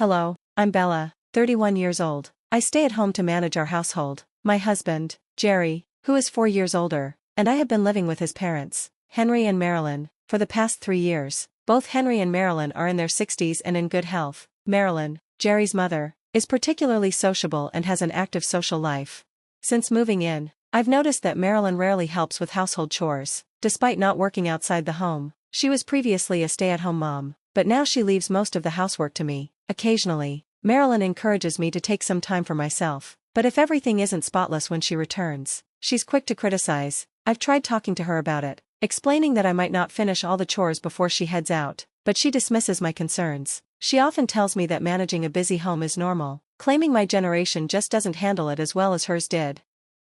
Hello, I'm Bella, 31 years old. I stay at home to manage our household. My husband, Jerry, who is 4 years older, and I have been living with his parents, Henry and Marilyn, for the past 3 years. Both Henry and Marilyn are in their 60s and in good health. Marilyn, Jerry's mother, is particularly sociable and has an active social life. Since moving in, I've noticed that Marilyn rarely helps with household chores. Despite not working outside the home, she was previously a stay-at-home mom, but now she leaves most of the housework to me. Occasionally, Marilyn encourages me to take some time for myself, but if everything isn't spotless when she returns, she's quick to criticize. I've tried talking to her about it, explaining that I might not finish all the chores before she heads out, but she dismisses my concerns. She often tells me that managing a busy home is normal, claiming my generation just doesn't handle it as well as hers did.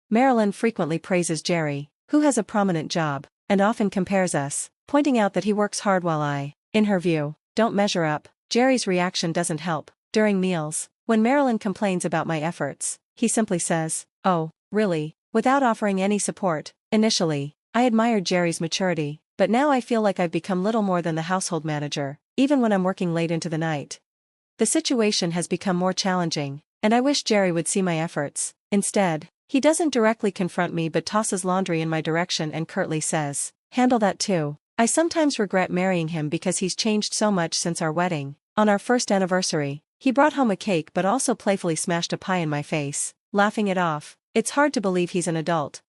Marilyn frequently praises Jerry, who has a prominent job, and often compares us, pointing out that he works hard while I, in her view, don't measure up. Jerry's reaction doesn't help. During meals, when Marilyn complains about my efforts, he simply says, "Oh, really?" without offering any support. Initially, I admired Jerry's maturity, but now I feel like I've become little more than the household manager, even when I'm working late into the night. The situation has become more challenging, and I wish Jerry would see my efforts. Instead, he doesn't directly confront me but tosses laundry in my direction and curtly says, "Handle that too." I sometimes regret marrying him because he's changed so much since our wedding. On our first anniversary, he brought home a cake but also playfully smashed a pie in my face, laughing it off. It's hard to believe he's an adult.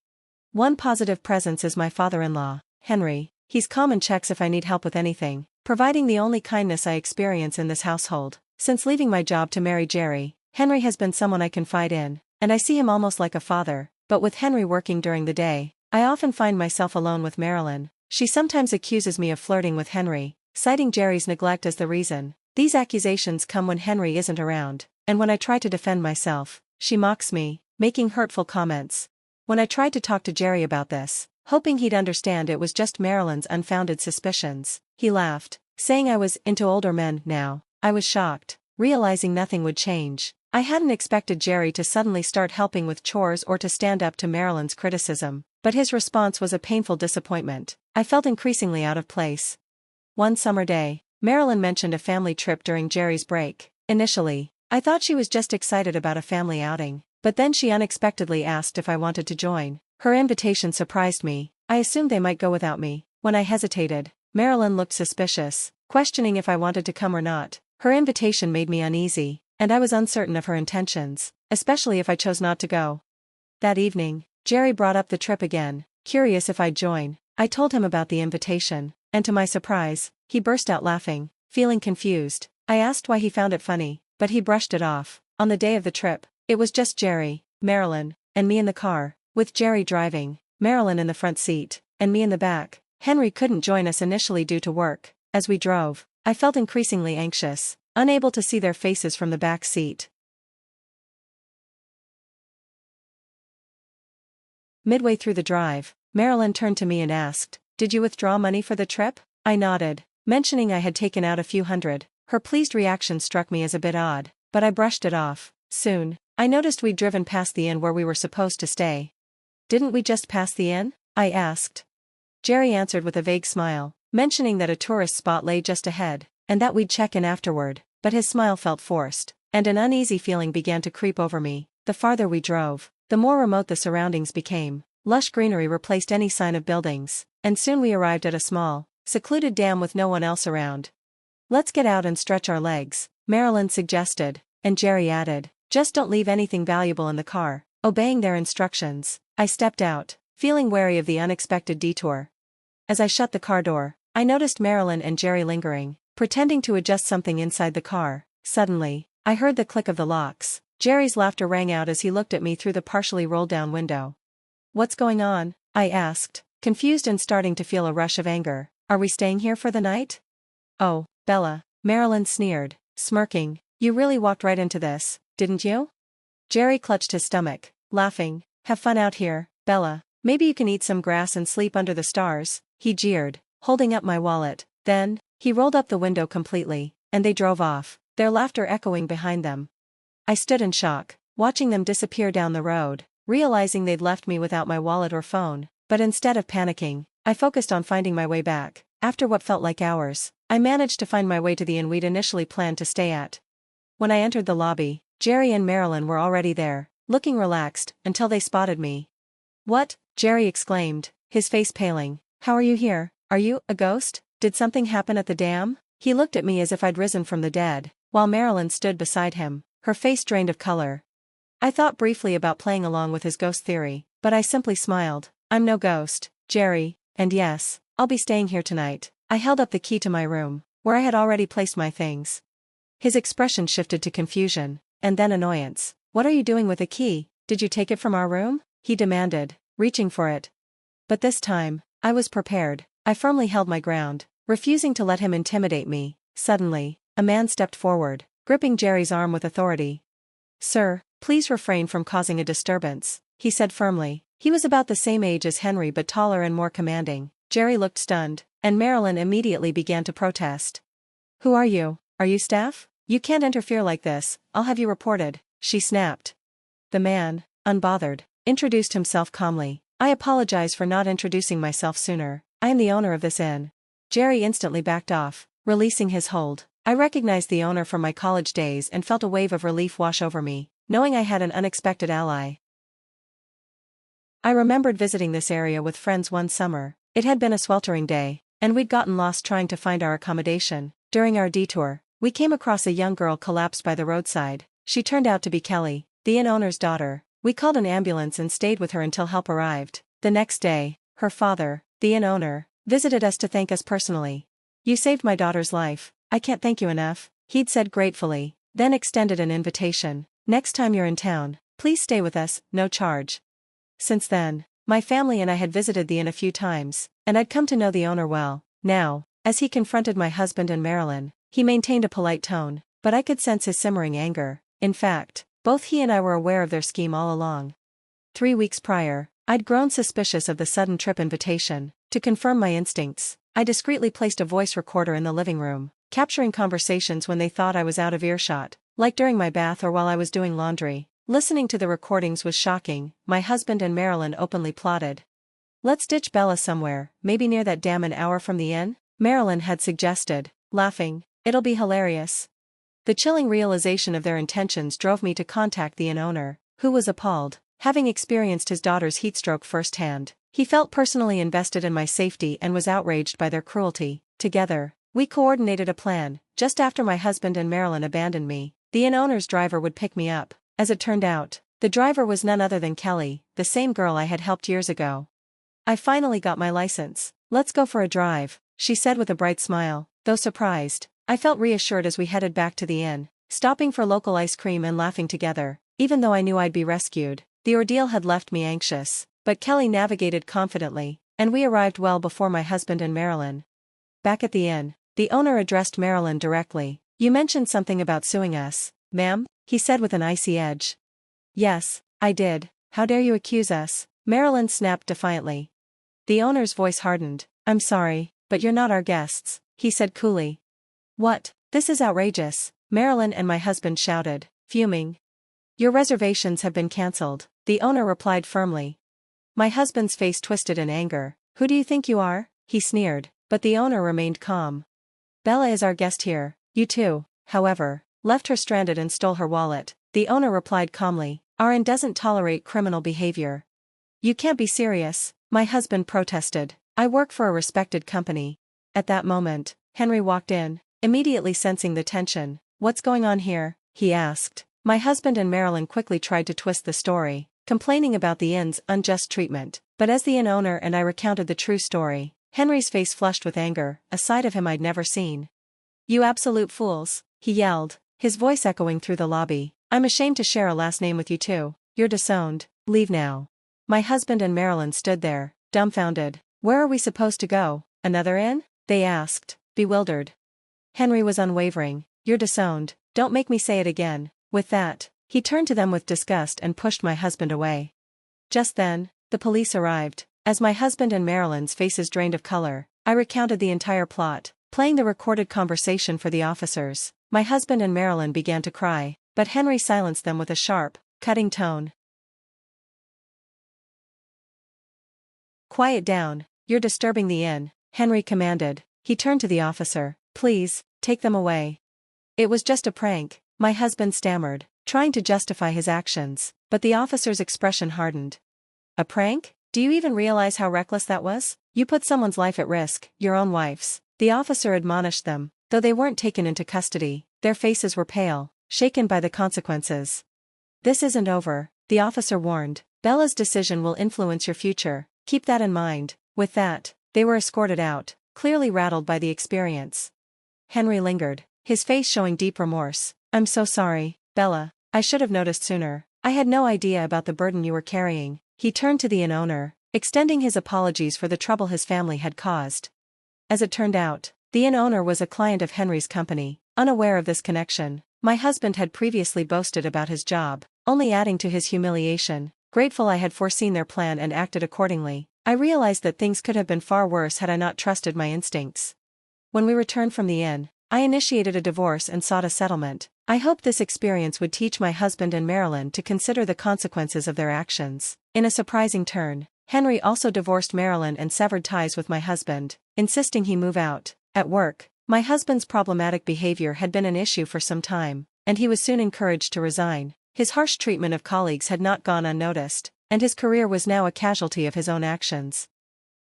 One positive presence is my father-in-law, Henry. He's calm and checks if I need help with anything, providing the only kindness I experience in this household. Since leaving my job to marry Jerry, Henry has been someone I confide in, and I see him almost like a father. But with Henry working during the day, I often find myself alone with Marilyn. She sometimes accuses me of flirting with Henry, citing Jerry's neglect as the reason. These accusations come when Henry isn't around, and when I try to defend myself, she mocks me, making hurtful comments. When I tried to talk to Jerry about this, hoping he'd understand it was just Marilyn's unfounded suspicions, he laughed, saying I was into older men now. I was shocked, realizing nothing would change. I hadn't expected Jerry to suddenly start helping with chores or to stand up to Marilyn's criticism, but his response was a painful disappointment. I felt increasingly out of place. One summer day, Marilyn mentioned a family trip during Jerry's break. Initially, I thought she was just excited about a family outing, but then she unexpectedly asked if I wanted to join. Her invitation surprised me. I assumed they might go without me. When I hesitated, Marilyn looked suspicious, questioning if I wanted to come or not. Her invitation made me uneasy, and I was uncertain of her intentions, especially if I chose not to go. That evening, Jerry brought up the trip again, curious if I'd join. I told him about the invitation, and to my surprise, he burst out laughing. Feeling confused, I asked why he found it funny, but he brushed it off. On the day of the trip, it was just Jerry, Marilyn, and me in the car, with Jerry driving, Marilyn in the front seat, and me in the back. Henry couldn't join us initially due to work. As we drove, I felt increasingly anxious, unable to see their faces from the back seat. Midway through the drive, Marilyn turned to me and asked, "Did you withdraw money for the trip?" I nodded, mentioning I had taken out a few hundred. Her pleased reaction struck me as a bit odd, but I brushed it off. Soon, I noticed we'd driven past the inn where we were supposed to stay. "Didn't we just pass the inn?" I asked. Jerry answered with a vague smile, mentioning that a tourist spot lay just ahead, and that we'd check in afterward, but his smile felt forced, and an uneasy feeling began to creep over me. The farther we drove, the more remote the surroundings became. Lush greenery replaced any sign of buildings, and soon we arrived at a small, secluded dam with no one else around. "Let's get out and stretch our legs," Marilyn suggested, and Jerry added, "Just don't leave anything valuable in the car." Obeying their instructions, I stepped out, feeling wary of the unexpected detour. As I shut the car door, I noticed Marilyn and Jerry lingering, pretending to adjust something inside the car. Suddenly, I heard the click of the locks. Jerry's laughter rang out as he looked at me through the partially rolled-down window. "What's going on?" I asked, confused and starting to feel a rush of anger. "Are we staying here for the night?" "Oh, Bella," Marilyn sneered, smirking, "you really walked right into this, didn't you?" Jerry clutched his stomach, laughing. "Have fun out here, Bella. Maybe you can eat some grass and sleep under the stars," he jeered, holding up my wallet. Then, he rolled up the window completely, and they drove off, their laughter echoing behind them. I stood in shock, watching them disappear down the road, realizing they'd left me without my wallet or phone. But instead of panicking, I focused on finding my way back. After what felt like hours, I managed to find my way to the inn we'd initially planned to stay at. When I entered the lobby, Jerry and Marilyn were already there, looking relaxed, until they spotted me. "What?" Jerry exclaimed, his face paling. "How are you here? Are you a ghost? Did something happen at the dam?" He looked at me as if I'd risen from the dead, while Marilyn stood beside him, her face drained of color. I thought briefly about playing along with his ghost theory, but I simply smiled. "I'm no ghost, Jerry, and yes, I'll be staying here tonight." I held up the key to my room, where I had already placed my things. His expression shifted to confusion, and then annoyance. "What are you doing with a key? Did you take it from our room?" he demanded, reaching for it. But this time, I was prepared. I firmly held my ground, refusing to let him intimidate me. Suddenly, a man stepped forward, gripping Jerry's arm with authority. "Sir, please refrain from causing a disturbance," he said firmly. He was about the same age as Henry but taller and more commanding. Jerry looked stunned, and Marilyn immediately began to protest. "Who are you? Are you staff? You can't interfere like this, I'll have you reported," she snapped. The man, unbothered, introduced himself calmly. "I apologize for not introducing myself sooner. I am the owner of this inn." Jerry instantly backed off, releasing his hold. I recognized the owner from my college days and felt a wave of relief wash over me, knowing I had an unexpected ally. I remembered visiting this area with friends one summer. It had been a sweltering day, and we'd gotten lost trying to find our accommodation. During our detour, we came across a young girl collapsed by the roadside. She turned out to be Kelly, the inn owner's daughter. We called an ambulance and stayed with her until help arrived. The next day, her father, the inn owner, visited us to thank us personally. "You saved my daughter's life. I can't thank you enough," he'd said gratefully, then extended an invitation. "Next time you're in town, please stay with us, no charge." Since then, my family and I had visited the inn a few times, and I'd come to know the owner well. Now, as he confronted my husband and Marilyn, he maintained a polite tone, but I could sense his simmering anger. In fact, both he and I were aware of their scheme all along. 3 weeks prior, I'd grown suspicious of the sudden trip invitation. To confirm my instincts, I discreetly placed a voice recorder in the living room, capturing conversations when they thought I was out of earshot, like during my bath or while I was doing laundry. Listening to the recordings was shocking. My husband and Marilyn openly plotted. "Let's ditch Bella somewhere, maybe near that dam an hour from the inn," Marilyn had suggested, laughing. "It'll be hilarious." The chilling realization of their intentions drove me to contact the inn owner, who was appalled, having experienced his daughter's heatstroke firsthand. He felt personally invested in my safety and was outraged by their cruelty. Together, we coordinated a plan. Just after my husband and Marilyn abandoned me, the inn owner's driver would pick me up. As it turned out, the driver was none other than Kelly, the same girl I had helped years ago. "I finally got my license. Let's go for a drive," she said with a bright smile. Though surprised, I felt reassured as we headed back to the inn, stopping for local ice cream and laughing together. Even though I knew I'd be rescued, the ordeal had left me anxious, but Kelly navigated confidently, and we arrived well before my husband and Marilyn. Back at the inn, the owner addressed Marilyn directly. "You mentioned something about suing us, ma'am," he said with an icy edge. "Yes, I did. How dare you accuse us?" Marilyn snapped defiantly. The owner's voice hardened. "I'm sorry, but you're not our guests," he said coolly. "What? This is outrageous," Marilyn and my husband shouted, fuming. "Your reservations have been cancelled," the owner replied firmly. My husband's face twisted in anger. "Who do you think you are?" he sneered, but the owner remained calm. "Bella is our guest here. You two, however, left her stranded and stole her wallet," the owner replied calmly. "Our inn doesn't tolerate criminal behavior." "You can't be serious," my husband protested. "I work for a respected company." At that moment, Henry walked in, immediately sensing the tension. "What's going on here?" he asked. My husband and Marilyn quickly tried to twist the story, complaining about the inn's unjust treatment. But as the inn owner and I recounted the true story, Henry's face flushed with anger, a side of him I'd never seen. "You absolute fools," he yelled, his voice echoing through the lobby. "I'm ashamed to share a last name with you two. You're disowned. Leave now." My husband and Marilyn stood there, dumbfounded. "Where are we supposed to go? Another inn?" they asked, bewildered. Henry was unwavering. "You're disowned. Don't make me say it again." With that, he turned to them with disgust and pushed my husband away. Just then, the police arrived. As my husband and Marilyn's faces drained of color, I recounted the entire plot, playing the recorded conversation for the officers. My husband and Marilyn began to cry, but Henry silenced them with a sharp, cutting tone. "Quiet down, you're disturbing the inn," Henry commanded. He turned to the officer. "Please, take them away." "It was just a prank," my husband stammered, trying to justify his actions, but the officer's expression hardened. A prank? Do you even realize how reckless that was? You put someone's life at risk, your own wife's. The officer admonished them, though they weren't taken into custody. Their faces were pale, shaken by the consequences. This isn't over, the officer warned. Bella's decision will influence your future, keep that in mind. With that, they were escorted out, clearly rattled by the experience. Henry lingered, his face showing deep remorse. I'm so sorry, Bella. I should have noticed sooner. I had no idea about the burden you were carrying. He turned to the inn owner, extending his apologies for the trouble his family had caused. As it turned out, the inn owner was a client of Henry's company. Unaware of this connection, my husband had previously boasted about his job, only adding to his humiliation. Grateful I had foreseen their plan and acted accordingly, I realized that things could have been far worse had I not trusted my instincts. When we returned from the inn, I initiated a divorce and sought a settlement. I hoped this experience would teach my husband and Marilyn to consider the consequences of their actions. In a surprising turn, Henry also divorced Marilyn and severed ties with my husband, insisting he move out. At work, my husband's problematic behavior had been an issue for some time, and he was soon encouraged to resign. His harsh treatment of colleagues had not gone unnoticed, and his career was now a casualty of his own actions.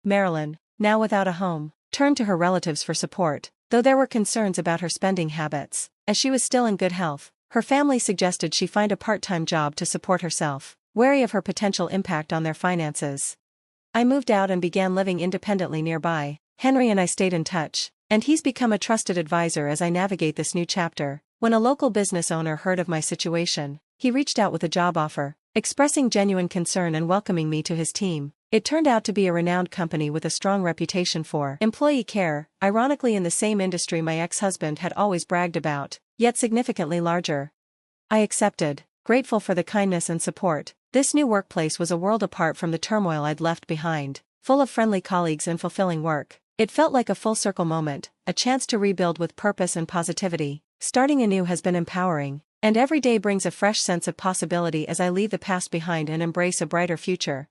Marilyn, now without a home, turned to her relatives for support, though there were concerns about her spending habits. As she was still in good health, her family suggested she find a part-time job to support herself, wary of her potential impact on their finances. I moved out and began living independently nearby. Henry and I stayed in touch, and he's become a trusted advisor as I navigate this new chapter. When a local business owner heard of my situation, he reached out with a job offer, expressing genuine concern and welcoming me to his team. It turned out to be a renowned company with a strong reputation for employee care, ironically in the same industry my ex-husband had always bragged about, yet significantly larger. I accepted, grateful for the kindness and support. This new workplace was a world apart from the turmoil I'd left behind, full of friendly colleagues and fulfilling work. It felt like a full-circle moment, a chance to rebuild with purpose and positivity. Starting anew has been empowering, and every day brings a fresh sense of possibility as I leave the past behind and embrace a brighter future.